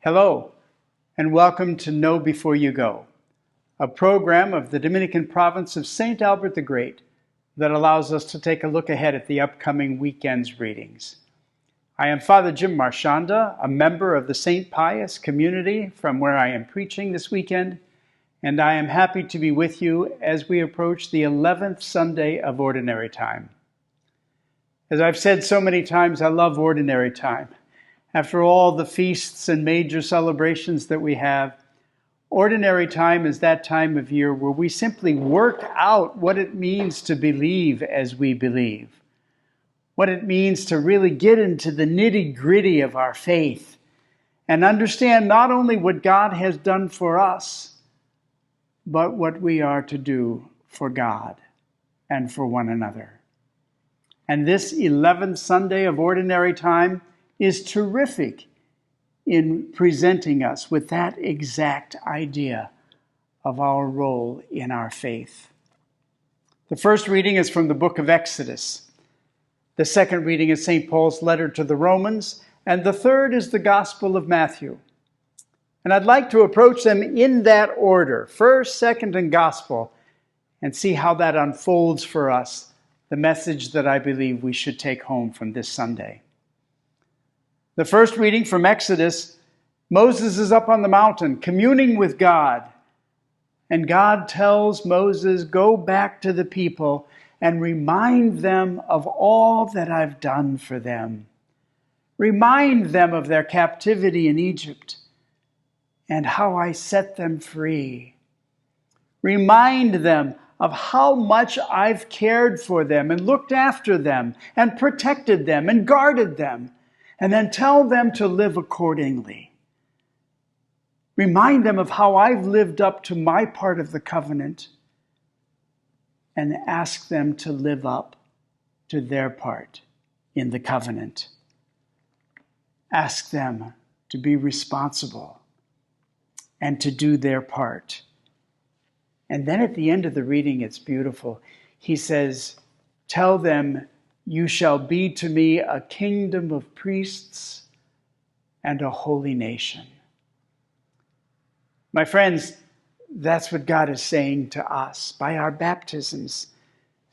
Hello, and welcome to Know Before You Go, a program of the Dominican province of St. Albert the Great that allows us to take a look ahead at the upcoming weekend's readings. I am Father Jim Marchanda, a member of the St. Pius community from where I am preaching this weekend, and I am happy to be with you as we approach the 11th Sunday of Ordinary Time. As I've said so many times, I love Ordinary Time. After all the feasts and major celebrations that we have, Ordinary Time is that time of year where we simply work out what it means to believe as we believe, what it means to really get into the nitty-gritty of our faith and understand not only what God has done for us, but what we are to do for God and for one another. And this 11th Sunday of Ordinary Time is terrific in presenting us with that exact idea of our role in our faith. The first reading is from the book of Exodus. The second reading is St. Paul's letter to the Romans, and the third is the Gospel of Matthew. And I'd like to approach them in that order, first, second, and Gospel, and see how that unfolds for us, the message that I believe we should take home from this Sunday. The first reading from Exodus, Moses is up on the mountain communing with God. And God tells Moses, go back to the people and remind them of all that I've done for them. Remind them of their captivity in Egypt and how I set them free. Remind them of how much I've cared for them and looked after them and protected them and guarded them. And then tell them to live accordingly. Remind them of how I've lived up to my part of the covenant and ask them to live up to their part in the covenant. Ask them to be responsible and to do their part. And then at the end of the reading, it's beautiful. He says, tell them, you shall be to me a kingdom of priests and a holy nation. My friends, that's what God is saying to us by our baptisms.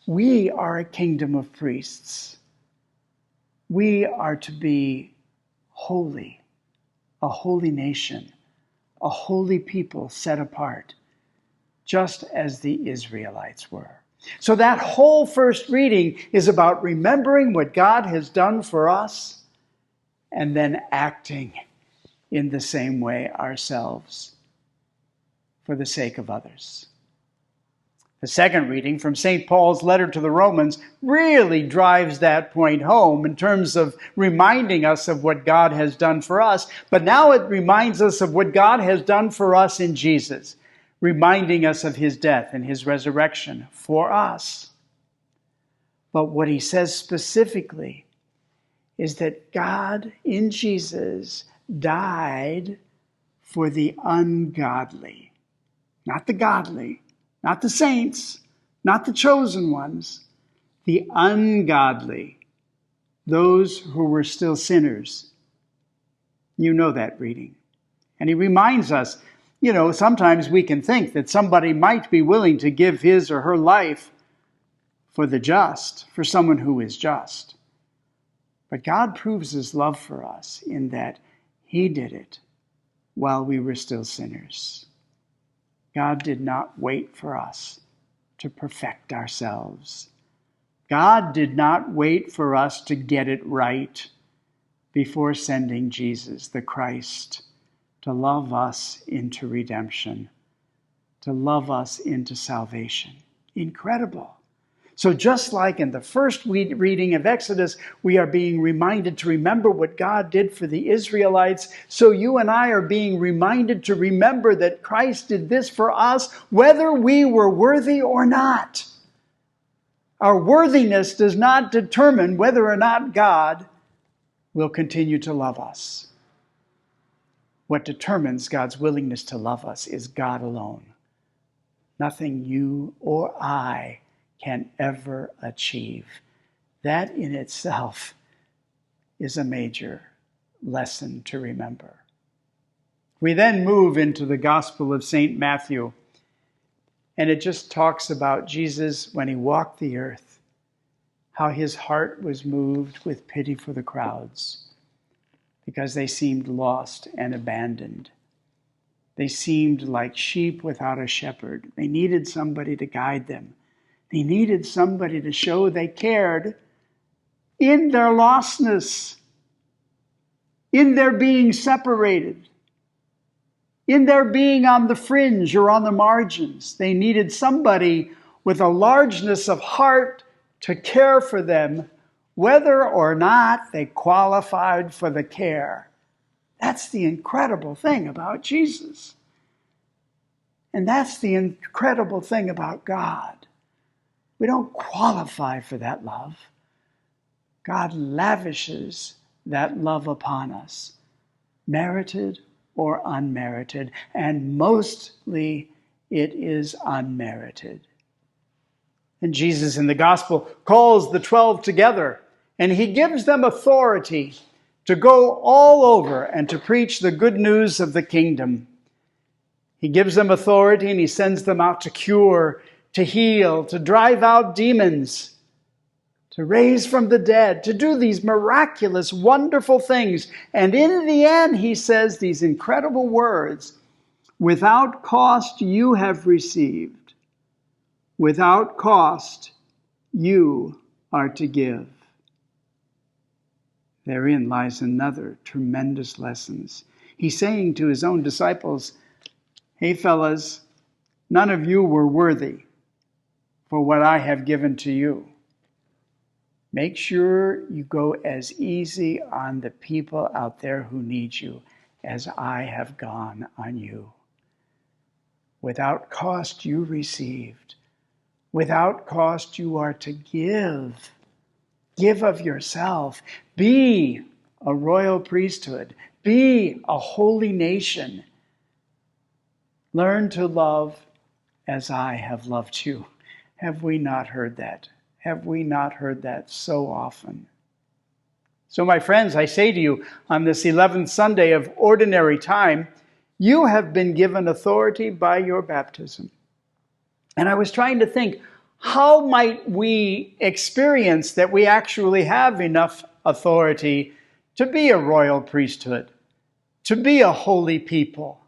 We are a kingdom of priests. We are to be holy, a holy nation, a holy people set apart, just as the Israelites were. So that whole first reading is about remembering what God has done for us and then acting in the same way ourselves for the sake of others. The second reading from St. Paul's letter to the Romans really drives that point home in terms of reminding us of what God has done for us, but now it reminds us of what God has done for us in Jesus, reminding us of his death and his resurrection for us. But what he says specifically is that God in Jesus died for the ungodly, not the godly, not the saints, not the chosen ones, the ungodly, those who were still sinners. You know that reading. And he reminds us, sometimes we can think that somebody might be willing to give his or her life for the just, for someone who is just. But God proves his love for us in that he did it while we were still sinners. God did not wait for us to perfect ourselves. God did not wait for us to get it right before sending Jesus, the Christ, to love us into redemption, to love us into salvation. Incredible. So just like in the first reading of Exodus, we are being reminded to remember what God did for the Israelites, so you and I are being reminded to remember that Christ did this for us, whether we were worthy or not. Our worthiness does not determine whether or not God will continue to love us. What determines God's willingness to love us is God alone. Nothing you or I can ever achieve. That in itself is a major lesson to remember. We then move into the Gospel of St. Matthew, and it just talks about Jesus when he walked the earth, how his heart was moved with pity for the crowds because they seemed lost and abandoned. They seemed like sheep without a shepherd. They needed somebody to guide them. They needed somebody to show they cared in their lostness, in their being separated, in their being on the fringe or on the margins. They needed somebody with a largeness of heart to care for them, whether or not they qualified for the care. That's the incredible thing about Jesus. And that's the incredible thing about God. We don't qualify for that love. God lavishes that love upon us, merited or unmerited, and mostly it is unmerited. And Jesus in the gospel calls the 12 together, and he gives them authority to go all over and to preach the good news of the kingdom. He gives them authority and he sends them out to cure, to heal, to drive out demons, to raise from the dead, to do these miraculous, wonderful things. And in the end, he says these incredible words, "Without cost you have received. Without cost you are to give." Therein lies another tremendous lesson. He's saying to his own disciples, "Hey fellas, none of you were worthy for what I have given to you. Make sure you go as easy on the people out there who need you as I have gone on you. Without cost you received. Without cost you are to give. Give of yourself. Be a royal priesthood. Be a holy nation. Learn to love as I have loved you." Have we not heard that? Have we not heard that so often? So, my friends, I say to you, on this 11th Sunday of ordinary time, you have been given authority by your baptism. And I was trying to think, how might we experience that we actually have enough authority to be a royal priesthood, to be a holy people?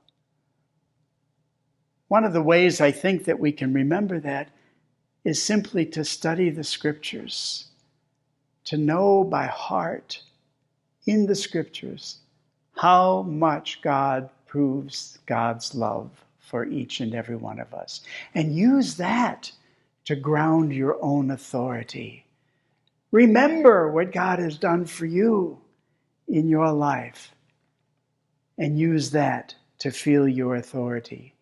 One of the ways I think that we can remember that is simply to study the scriptures, to know by heart in the scriptures how much God proves God's love for each and every one of us, and use that to ground your own authority. Remember what God has done for you in your life, and use that to feel your authority.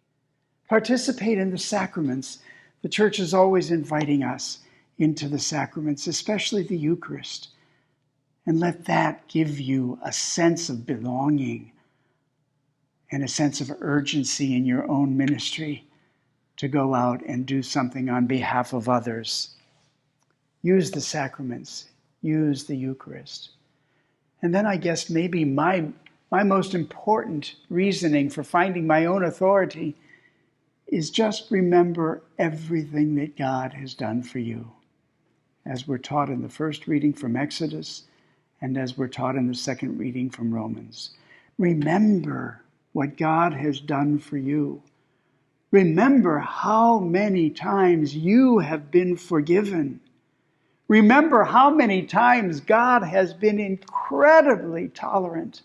Participate in the sacraments. The church is always inviting us into the sacraments, especially the Eucharist. And let that give you a sense of belonging and a sense of urgency in your own ministry to go out and do something on behalf of others. Use the sacraments. Use the Eucharist. And then I guess maybe my most important reasoning for finding my own authority is just remember everything that God has done for you, as we're taught in the first reading from Exodus and as we're taught in the second reading from Romans. Remember what God has done for you. Remember how many times you have been forgiven. Remember how many times God has been incredibly tolerant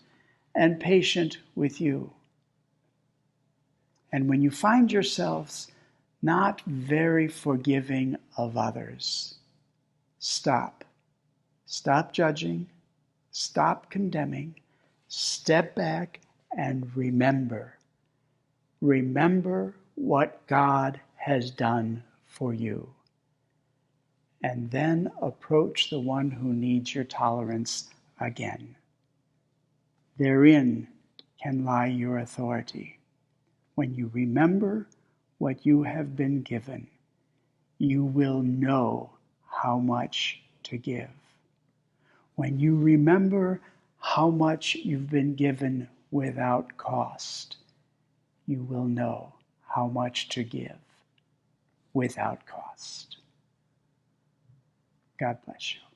and patient with you. And when you find yourselves not very forgiving of others, stop. Stop judging. Stop condemning. Step back and remember. Remember what God has done for you. And then approach the one who needs your tolerance again. Therein can lie your authority. When you remember what you have been given, you will know how much to give. When you remember how much you've been given without cost, you will know how much to give without cost. God bless you.